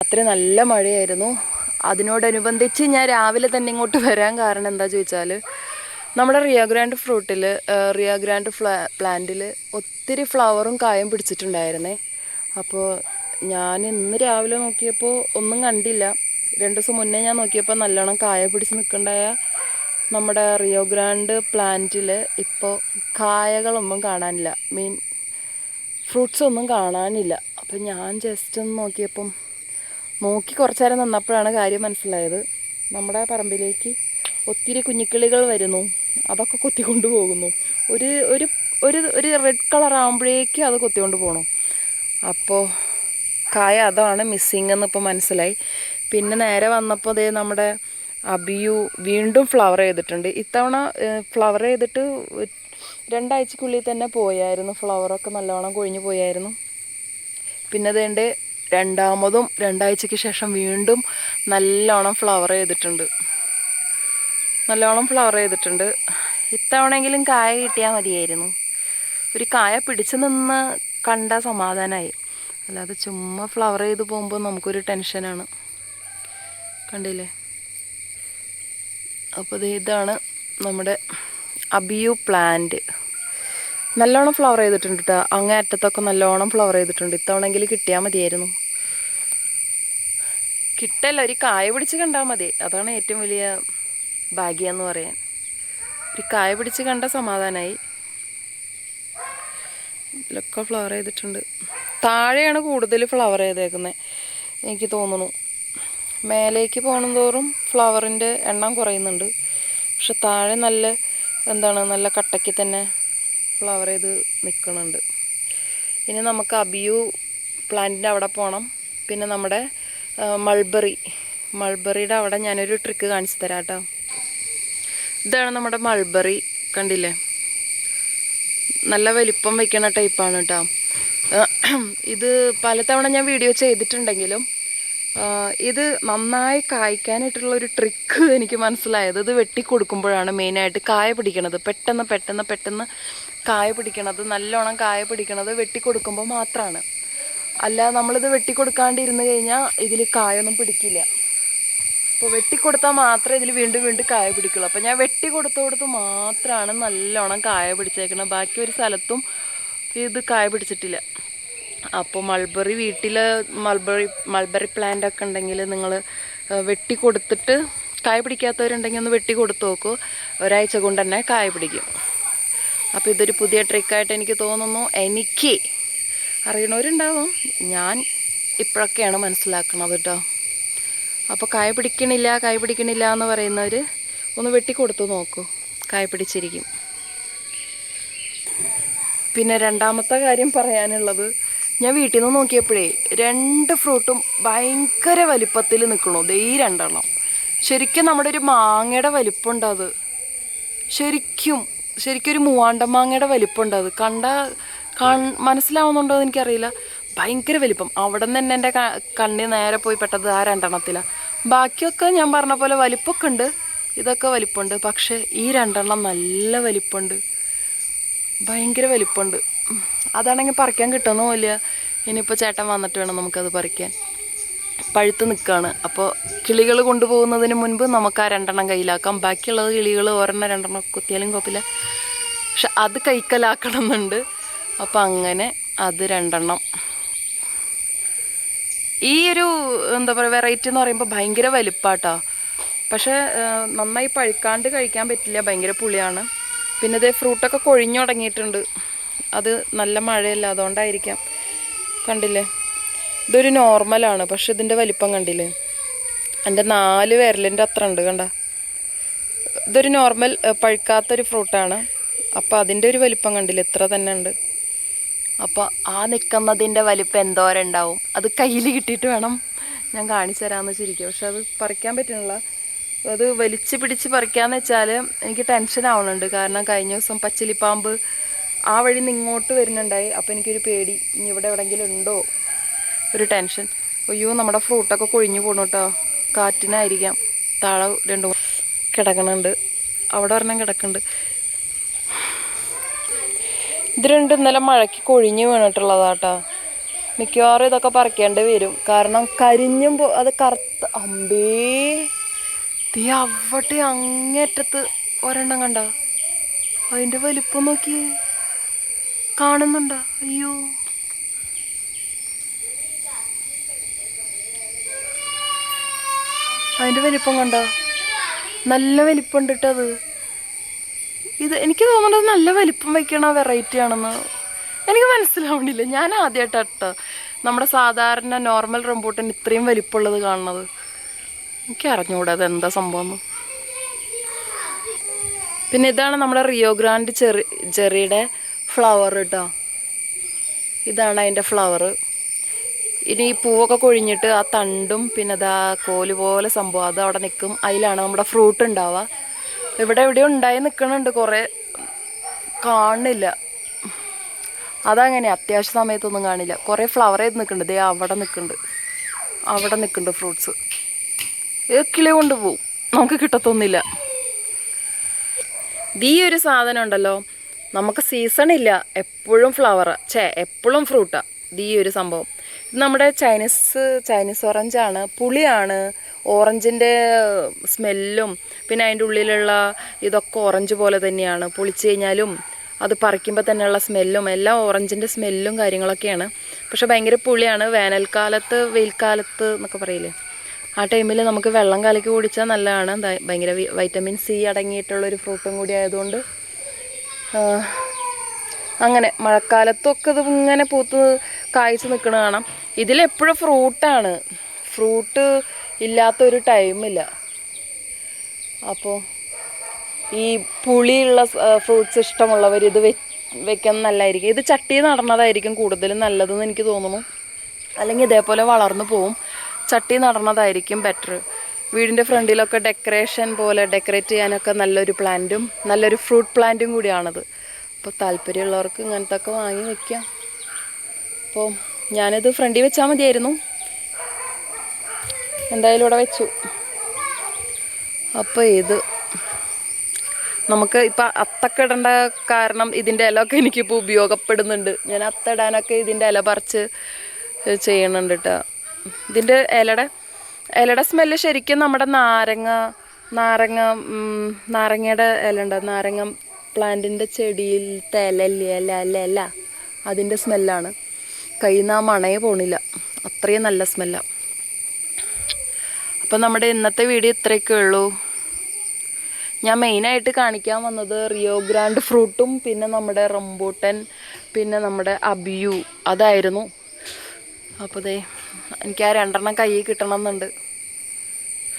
രാത്രി നല്ല മഴയായിരുന്നു. അതിനോടനുബന്ധിച്ച് ഞാൻ രാവിലെ തന്നെ ഇങ്ങോട്ട് വരാൻ കാരണം എന്താ ചോദിച്ചാൽ, നമ്മുടെ റിയ ഗ്രാൻഡ് പ്ലാന്റിൽ ഒത്തിരി ഫ്ലവറും കായും പിടിച്ചിട്ടുണ്ടായിരുന്നേ. അപ്പോൾ ഞാൻ ഇന്ന് രാവിലെ നോക്കിയപ്പോൾ ഒന്നും കണ്ടില്ല. 2 ദിവസം മുന്നേ ഞാൻ നോക്കിയപ്പോൾ നല്ലോണം കായ പിടിച്ച് നിൽക്കണ്ടായ നമ്മുടെ റിയോ ഗ്രാൻഡ് പ്ലാന്റിൽ ഇപ്പോൾ കായകളൊന്നും കാണാനില്ല, ഫ്രൂട്ട്സ് ഒന്നും കാണാനില്ല. അപ്പം ഞാൻ ജസ്റ്റ് ഒന്ന് നോക്കി കുറച്ച് നേരം നിന്നപ്പോഴാണ് കാര്യം മനസ്സിലായത്. നമ്മുടെ പറമ്പിലേക്ക് ഒത്തിരി കുഞ്ഞിക്കിളികൾ വരുന്നു, അതൊക്കെ കൊത്തിക്കൊണ്ട് പോകുന്നു. ഒരു ഒരു ഒരു ഒരു റെഡ് കളർ ആകുമ്പോഴേക്കും അത് കൊത്തിക്കൊണ്ട് പോകണം. അപ്പോൾ കായ അതാണ് മിസ്സിങ് എന്ന് ഇപ്പോൾ മനസ്സിലായി. പിന്നെ നേരെ വന്നപ്പോൾ ദേ നമ്മുടെ അബിയു വീണ്ടും ഫ്ലവർ ചെയ്തിട്ടുണ്ട്. ഇത്തവണ ഫ്ലവർ ചെയ്തിട്ട് 2 ആഴ്ചക്കുള്ളിൽ തന്നെ പോയായിരുന്നു. ഫ്ലവറൊക്കെ നല്ലോണം കൊഴിഞ്ഞു പോയായിരുന്നു. പിന്നെ അതേണ്ട രണ്ടാമതും 2 ആഴ്ചയ്ക്ക് ശേഷം വീണ്ടും നല്ലോണം ഫ്ലവർ ചെയ്തിട്ടുണ്ട്. ഇത്തവണെങ്കിലും കായ കിട്ടിയാൽ മതിയായിരുന്നു. ഒരു കായ പിടിച്ചു നിന്ന് കണ്ട സമാധാനമായി. അല്ലാതെ ചുമ്മാ ഫ്ലവർ ചെയ്ത് പോകുമ്പോൾ നമുക്കൊരു ടെൻഷനാണ്. കണ്ടില്ലേ? അപ്പോൾ ഇതാണ് നമ്മുടെ അബിയു പ്ലാന്റ്. നല്ലോണം ഫ്ലവർ ചെയ്തിട്ടുണ്ട് കേട്ടോ. അങ്ങേ അറ്റത്തൊക്കെ നല്ലോണം ഫ്ലവർ ചെയ്തിട്ടുണ്ട്. ഇത്തവണെങ്കിൽ കിട്ടിയാൽ മതിയായിരുന്നു. കിട്ടല്ല, ഒരു കായ പിടിച്ച് കണ്ടാൽ മതി. അതാണ് ഏറ്റവും വലിയ ഭാഗ്യം എന്ന് പറയാൻ. ഒരു കായ പിടിച്ച് കണ്ട സമാധാനമായി. ഇതിലൊക്കെ ഫ്ലവർ ചെയ്തിട്ടുണ്ട്. താഴെയാണ് കൂടുതൽ ഫ്ലവർ ചെയ്തേക്കുന്നത് എനിക്ക് തോന്നുന്നു. മേലേക്ക് പോകണം തോറും ഫ്ലവറിൻ്റെ എണ്ണം കുറയുന്നുണ്ട്. പക്ഷെ താഴെ നല്ല കട്ടയ്ക്ക് തന്നെ ഫ്ലവർ ചെയ്ത് നിൽക്കുന്നുണ്ട്. ഇനി നമുക്ക് അബിയു പ്ലാന്റിൻ്റെ അവിടെ പോകണം. പിന്നെ നമ്മുടെ മൾബറിയുടെ അവിടെ ഞാനൊരു ട്രിക്ക് കാണിച്ചു തരാം കേട്ടോ. ഇതാണ് നമ്മുടെ മൾബറി. കണ്ടില്ലേ? നല്ല വലിപ്പം വയ്ക്കണ ടൈപ്പാണ് കേട്ടോ. ഇത് പലതവണ ഞാൻ വീഡിയോ ചെയ്തിട്ടുണ്ടെങ്കിലും ഇത് നന്നായി കായ്ക്കാനായിട്ടുള്ളൊരു ട്രിക്ക് എനിക്ക് മനസ്സിലായത് ഇത് വെട്ടിക്കൊടുക്കുമ്പോഴാണ് മെയിനായിട്ട് കായ പിടിക്കണത്. പെട്ടെന്ന് കായ പിടിക്കണത്, നല്ലോണം കായ പിടിക്കണത് വെട്ടിക്കൊടുക്കുമ്പോൾ മാത്രമാണ്. അല്ല, നമ്മളിത് വെട്ടിക്കൊടുക്കാണ്ടിരുന്ന് കഴിഞ്ഞാൽ ഇതിൽ കായൊന്നും പിടിക്കില്ല. അപ്പോൾ വെട്ടിക്കൊടുത്താൽ മാത്രമേ ഇതിൽ വീണ്ടും കായ പിടിക്കുള്ളൂ. അപ്പോൾ ഞാൻ വെട്ടിക്കൊടുത്ത് മാത്രമാണ് നല്ലോണം കായ പിടിച്ചേക്കുന്നത്. ബാക്കി ഒരു സ്ഥലത്തും ഇത് കായ പിടിച്ചിട്ടില്ല. അപ്പോൾ വീട്ടിൽ മൾബറി പ്ലാന്റ് ഒക്കെ ഉണ്ടെങ്കിൽ നിങ്ങൾ വെട്ടിക്കൊടുത്തിട്ട് കായ പിടിക്കാത്തവരുണ്ടെങ്കിൽ ഒന്ന് വെട്ടിക്കൊടുത്ത് നോക്കൂ. 1 ആഴ്ച കൊണ്ട് തന്നെ കായ പിടിക്കും. അപ്പോൾ ഇതൊരു പുതിയ ട്രിക്കായിട്ട് എനിക്ക് തോന്നുന്നു. എനിക്ക് അറിയണവരുണ്ടാവും, ഞാൻ ഇപ്പോഴൊക്കെയാണ് മനസ്സിലാക്കണത് കേട്ടോ. അപ്പോൾ കായ പിടിക്കണില്ല എന്ന് പറയുന്നവർ ഒന്ന് വെട്ടിക്കൊടുത്ത് നോക്കൂ, കായ പിടിച്ചിരിക്കും. പിന്നെ രണ്ടാമത്തെ കാര്യം പറയാനുള്ളത്, ഞാൻ വീട്ടിൽ നിന്ന് നോക്കിയപ്പോഴേ 2 ഫ്രൂട്ടും ഭയങ്കര വലിപ്പത്തിൽ നിൽക്കണു. ദേ ഈ 2 എണ്ണം ശരിക്കും നമ്മുടെ ഒരു മാങ്ങയുടെ വലിപ്പമുണ്ട്. അത് ശരിക്കും ഒരു മൂവാണ്ടൻ മാങ്ങയുടെ വലിപ്പമുണ്ട്. അത് മനസ്സിലാവുന്നുണ്ടോ എന്ന് എനിക്കറിയില്ല. ഭയങ്കര വലിപ്പം. അവിടെ നിന്ന് തന്നെ എൻ്റെ കണ്ണി നേരെ പോയി പെട്ടത് ആ 2 എണ്ണത്തിലാണ്. ബാക്കിയൊക്കെ ഞാൻ പറഞ്ഞ പോലെ വലിപ്പമൊക്കെ ഉണ്ട്, ഇതൊക്കെ വലിപ്പമുണ്ട്. പക്ഷേ ഈ 2 എണ്ണം നല്ല വലിപ്പമുണ്ട്, ഭയങ്കര വലിപ്പമുണ്ട്. അതാണെങ്കിൽ പറിക്കാൻ കിട്ടുന്നുമില്ല. ഇനിയിപ്പോൾ ചേട്ടൻ വന്നിട്ട് വേണം നമുക്കത് പറിക്കാൻ. പഴുത്ത് നിൽക്കുകയാണ്. അപ്പോൾ കിളികൾ കൊണ്ടുപോകുന്നതിന് മുൻപ് നമുക്ക് ആ 2 എണ്ണം കയ്യിലാക്കാം. ബാക്കിയുള്ളത് കിളികൾ 1 2 എണ്ണം കൊത്തിയാലും കുഴപ്പമില്ല. പക്ഷെ അത് കൈക്കലാക്കണം എന്നുണ്ട്. അപ്പം അങ്ങനെ അത് 2 എണ്ണം. ഈ ഒരു എന്താ പറയുക വെറൈറ്റി എന്ന് പറയുമ്പോൾ ഭയങ്കര വലിപ്പാട്ടോ. പക്ഷേ നന്നായി പഴുക്കാണ്ട് കഴിക്കാൻ പറ്റില്ല, ഭയങ്കര പുളിയാണ്. പിന്നെ ഇതേ ഫ്രൂട്ടൊക്കെ കൊഴിഞ്ഞു തുടങ്ങിയിട്ടുണ്ട്. അത് നല്ല മഴയല്ല, അതുകൊണ്ടായിരിക്കാം. കണ്ടില്ലേ? ഇതൊരു നോർമലാണ്, പക്ഷെ ഇതിൻ്റെ വലിപ്പം കണ്ടില്ലേ? എൻ്റെ 4 വിരലിൻ്റെ അത്ര ഉണ്ട്, കണ്ട? ഇതൊരു നോർമൽ പഴുക്കാത്തൊരു ഫ്രൂട്ടാണ്. അപ്പോൾ അതിൻ്റെ ഒരു വലിപ്പം കണ്ടില്ലേ? ഇത്ര തന്നെ ഉണ്ട്. അപ്പോൾ ആ നിൽക്കുന്നതിൻ്റെ വലിപ്പം എന്തോരുണ്ടാവും. അത് കയ്യിൽ കിട്ടിയിട്ട് വേണം ഞാൻ കാണിച്ചു തരാമെന്ന് വെച്ചിരിക്കും. പക്ഷെ അത് പറിക്കാൻ പറ്റണില്ല. അത് വലിച്ച് പിടിച്ച് പറിക്കാമെന്ന് വെച്ചാൽ എനിക്ക് ടെൻഷൻ ആവുന്നുണ്ട്. കാരണം കഴിഞ്ഞ ദിവസം പച്ചിലിപ്പാമ്പ് ആ വഴി നിന്ന് ഇങ്ങോട്ട് വരുന്നുണ്ടായി. അപ്പോൾ എനിക്കൊരു പേടി, ഇനി ഇവിടെ എവിടെയെങ്കിലും ഉണ്ടോ, ഒരു ടെൻഷൻ. അയ്യോ, നമ്മുടെ ഫ്രൂട്ടൊക്കെ കൊഴിഞ്ഞു പോകണം കേട്ടോ. കാറ്റിനായിരിക്കാം. താഴെ 2 കിടക്കണുണ്ട്, അവിടെ ഒരെണ്ണം കിടക്കുന്നുണ്ട്. ഇത് 2 ഇന്നലെ മഴയ്ക്ക് കൊഴിഞ്ഞ് വീണിട്ടുള്ളതാട്ടോ. മിക്കവാറും ഇതൊക്കെ പറിക്കേണ്ടി വരും. കാരണം കരിഞ്ഞും അത് കറുത്ത അമ്പേ തീ അവിടെ അങ്ങേറ്റത്ത് ഒരെണ്ണം കണ്ട, അതിൻ്റെ വലിപ്പം നോക്കി കാണുന്നുണ്ടോ? അയ്യോ, അതിൻ്റെ വലിപ്പം കണ്ട, നല്ല വലിപ്പം ഉണ്ടിട്ടത്. ഇത് എനിക്ക് തോന്നുന്നത് നല്ല വലിപ്പം വയ്ക്കണ വെറൈറ്റി ആണെന്ന് എനിക്ക് മനസ്സിലാവണില്ല. ഞാൻ ആദ്യമായിട്ടാട്ടോ നമ്മുടെ സാധാരണ നോർമൽ റംബൂട്ടാൻ ഇത്രയും വലിപ്പമുള്ളത് കാണുന്നത്. എനിക്ക് അറിഞ്ഞുകൂടാ അതെന്താ സംഭവം. പിന്നെ ഇതാണ് നമ്മുടെ റിയോ ഗ്രാൻഡ് ചെറിയുടെ ഫ്ലവർ കേട്ടോ. ഇതാണ് അതിൻ്റെ ഫ്ലവർ. ഇനി ഈ പൂവൊക്കെ കൊഴിഞ്ഞിട്ട് ആ തണ്ടും പിന്നെ അതാ കോല് പോലെ സംഭവം അത് അവിടെ നിൽക്കും. അതിലാണ് നമ്മുടെ ഫ്രൂട്ട് ഉണ്ടാവുക. ഇവിടെ എവിടെയോ ഉണ്ടായി നിൽക്കണുണ്ട്, കുറേ കാണില്ല. അതങ്ങനെ അത്യാവശ്യ സമയത്തൊന്നും കാണില്ല. കുറേ ഫ്ലവർ ചെയ്ത് നിൽക്കുന്നുണ്ട്. ദേ അവിടെ നിൽക്കുന്നുണ്ട് ഫ്രൂട്ട്സ്. കിളി കൊണ്ടുപോകും, നമുക്ക് കിട്ടത്തൊന്നുമില്ല. ഈ ഒരു സാധനം ഉണ്ടല്ലോ, നമുക്ക് സീസൺ ഇല്ല, എപ്പോഴും ഫ്ലവർ, എപ്പോഴും ഫ്രൂട്ടാണ് ഈ ഒരു സംഭവം. ഇത് നമ്മുടെ ചൈനീസ് ഓറഞ്ചാണ്, പുളിയാണ്. ഓറഞ്ചിൻ്റെ സ്മെല്ലും പിന്നെ അതിൻ്റെ ഉള്ളിലുള്ള ഇതൊക്കെ ഓറഞ്ച് പോലെ തന്നെയാണ്. പൊളിച്ച് കഴിഞ്ഞാലും അത് പറിക്കുമ്പോൾ തന്നെയുള്ള സ്മെല്ലും എല്ലാം ഓറഞ്ചിൻ്റെ സ്മെല്ലും കാര്യങ്ങളൊക്കെയാണ്. പക്ഷെ ഭയങ്കര പുളിയാണ്. വേനൽക്കാലത്ത് വെയിൽക്കാലത്ത് എന്നൊക്കെ പറയില്ലേ, ആ ടൈമിൽ നമുക്ക് വെള്ളം കലക്കി കുടിച്ചാൽ നല്ലതാണ്. ഭയങ്കര വൈറ്റമിൻ സി അടങ്ങിയിട്ടുള്ളൊരു ഫ്രൂട്ടും കൂടി ആയതുകൊണ്ട് അങ്ങനെ മഴക്കാലത്തൊക്കെ ഇത് ഇങ്ങനെ പൂത്ത് കായ്ച്ച് നിൽക്കണ കാണാം. ഇതിലെപ്പോഴും ഫ്രൂട്ടാണ്, ഫ്രൂട്ട് ഇല്ലാത്തൊരു ടൈമില്ല. അപ്പോൾ ഈ പുളിയുള്ള ഫ്രൂട്ട്സ് ഇഷ്ടമുള്ളവർ ഇത് വെക്കാൻ നല്ലതായിരിക്കും. ഇത് ചട്ടി നടണതായിരിക്കും കൂടുതലും നല്ലതെന്ന് എനിക്ക് തോന്നുന്നു. അല്ലെങ്കിൽ ഇതേപോലെ വളർന്നു പോവും. ചട്ടി നടണതായിരിക്കും ബെറ്റർ. വീടിൻ്റെ ഫ്രണ്ടിലൊക്കെ ഡെക്കറേഷൻ പോലെ ഡെക്കറേറ്റ് ചെയ്യാനൊക്കെ നല്ലൊരു പ്ലാന്റും നല്ലൊരു ഫ്രൂട്ട് പ്ലാന്റും കൂടിയാണത്. അപ്പോൾ താല്പര്യമുള്ളവർക്ക് ഇങ്ങനത്തെ ഒക്കെ വാങ്ങി വയ്ക്കാം. അപ്പോൾ ഞാനിത് ഫ്രണ്ടിൽ വെച്ചാൽ മതിയായിരുന്നു, എന്തായാലും ഇവിടെ വെച്ചു. അപ്പോൾ ഇത് നമുക്ക് ഇപ്പം അത്തൊക്കെ ഇടേണ്ട കാരണം ഇതിൻ്റെ ഇലയൊക്കെ എനിക്കിപ്പോൾ ഉപയോഗപ്പെടുന്നുണ്ട്. ഞാൻ അത്തിടാനൊക്കെ ഇതിൻ്റെ ഇല പറിച്ച് ചെയ്യണുണ്ട് കേട്ടോ. ഇതിൻ്റെ ഇലയുടെ സ്മെല്ല് ശരിക്കും നമ്മുടെ നാരങ്ങയുടെ ഇല ഉണ്ട്, നാരങ്ങ പ്ലാന്റിൻ്റെ ചെടിയിലത്തെ ഇല അതിൻ്റെ സ്മെല്ലാണ്. കയ്യിൽ നിന്ന് ആ മണയെ പോണില്ല, അത്രയും നല്ല സ്മെല്ലാണ്. അപ്പം നമ്മുടെ ഇന്നത്തെ വീഡിയോ ഇത്രയൊക്കെ ഉള്ളൂ. ഞാൻ മെയിനായിട്ട് കാണിക്കാൻ വന്നത് റിയോ ഗ്രാൻഡ് ഫ്രൂട്ടും പിന്നെ നമ്മുടെ റംബൂട്ടൻ പിന്നെ നമ്മുടെ അബിയു അതായിരുന്നു. അപ്പോൾ ദേ എനിക്ക് ആ 2 കയ്യിൽ കിട്ടണമെന്നുണ്ട്.